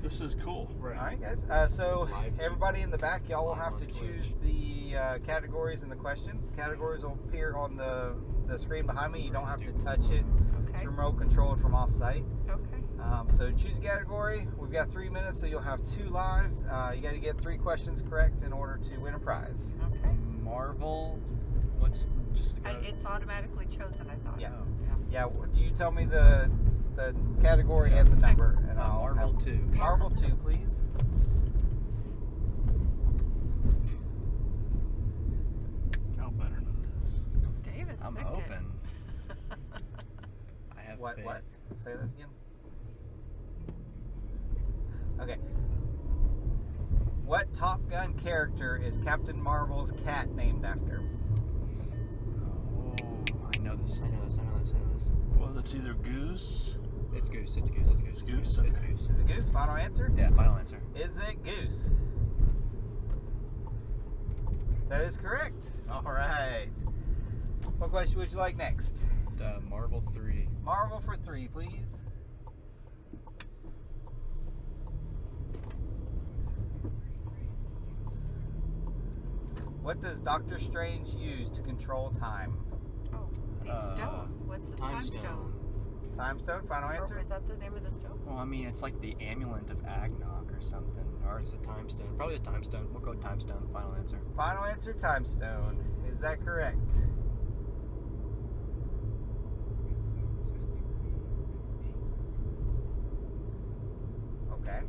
This is cool. Right. All right, guys. So everybody in the back, y'all will have to choose the categories and the questions. The categories will appear on the screen behind me. You don't have to touch it. Okay. It's remote controlled from off-site. Okay. So choose a category. We've got 3 minutes, so you'll have 2 lives. You got to get 3 questions correct in order to win a prize. Okay. Marvel. What's just? It's automatically chosen. I thought. Yeah. Yeah. You tell me the category and the number, and I'll Marvel 2. Marvel 2, please. Y'all better know this. David's I'm picked open. I have What? faith. What? Say that again. Okay. What Top Gun character is Captain Marvel's cat named after? Oh, I know this. Well, it's either Goose. It's Goose. Goose? It's Okay. Goose. Is it Goose? Final answer? Yeah, final answer. Is it Goose? That is correct. All right. What question would you like next? Marvel 3. Marvel for 3, please. What does Doctor Strange use to control time? Oh, the stone. What's the time stone? Time stone, final answer? Or is that the name of the stone? Well, I mean, it's like the amulet of Agnok or something. Or it's the time stone. Probably the time stone. We'll go with time stone. Final answer. Final answer, time stone. Is that correct? Okay.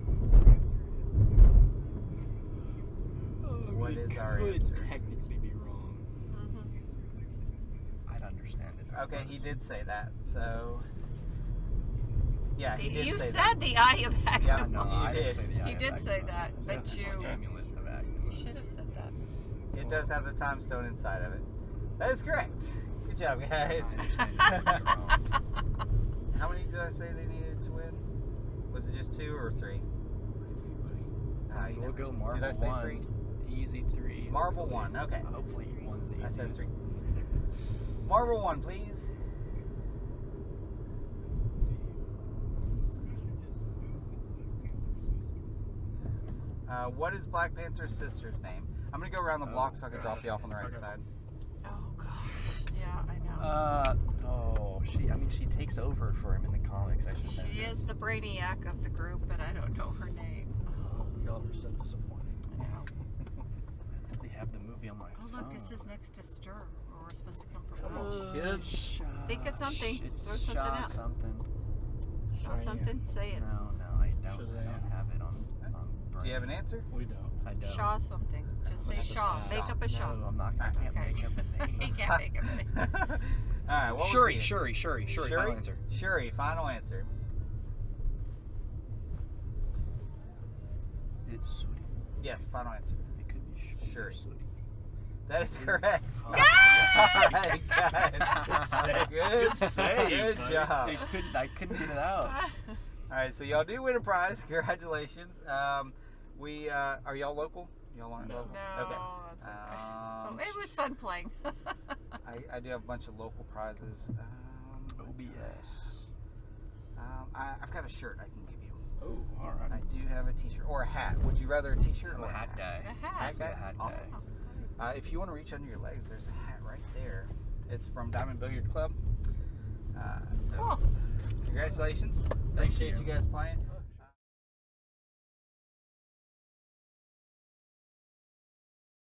What is our answer? Technically be wrong. I'd understand if it Okay, was. he did say that, so... Yeah, he did You say said that. the Eye of Agnok. Yeah, No, You I did. didn't say the eye He of did say Agnok. that, I said but the you- amulet of You Agnok. should have said that. It does have the time stone inside of it. That is correct. Good job, guys. How many did I say they needed to win? Was it just 2 or 3? We'll go Marvel Did I say 1. 3? Easy 3. Marvel hopefully. 1, okay. Hopefully one's the I easiest. said 3. Marvel 1, please. What is Black Panther's sister's name? I'm going to go around the block so I can drop you off on the right side. Oh, gosh. Yeah, I know. She takes over for him in the comics. I should She is the brainiac of the group, but I don't know her name. Y'all are so disappointing. I know. They have the movie on my Oh, phone. look, this is next to Stir, where we're supposed to come for Come lunch. on, kids. Think of something. It's Throw something Shaw out. something. Show something, say it. No, I don't. Shazam. I don't have it on brain. Do you have an answer? We don't. I don't. Shaw something. Just say Shaw. Make up a Shaw. No, I'm not. I can't Okay. make up a name. He can't make up a name. Alright, what was Shuri, the answer? Shuri. Final answer. Shuri, final answer. It's Sudi. Yes, final answer. It could be Shuri. Sudi. That is correct. Oh. Alright, guys. Good save, Good buddy. job. I couldn't get it out. Alright, so y'all do win a prize. Congratulations. Are y'all local? Y'all aren't local? No, Okay. that's okay. It was fun playing. I do have a bunch of local prizes. OBS. I've got a shirt I can give you. Oh, all right. I do have a t-shirt or a hat. Would you rather a t-shirt I'm or a hat guy. A hat. Hat guy? Yeah, hat Awesome. guy. If you want to reach under your legs, there's a hat right there. It's from Diamond Billiard Club. So Cool. congratulations. Thank Appreciate you. you guys playing.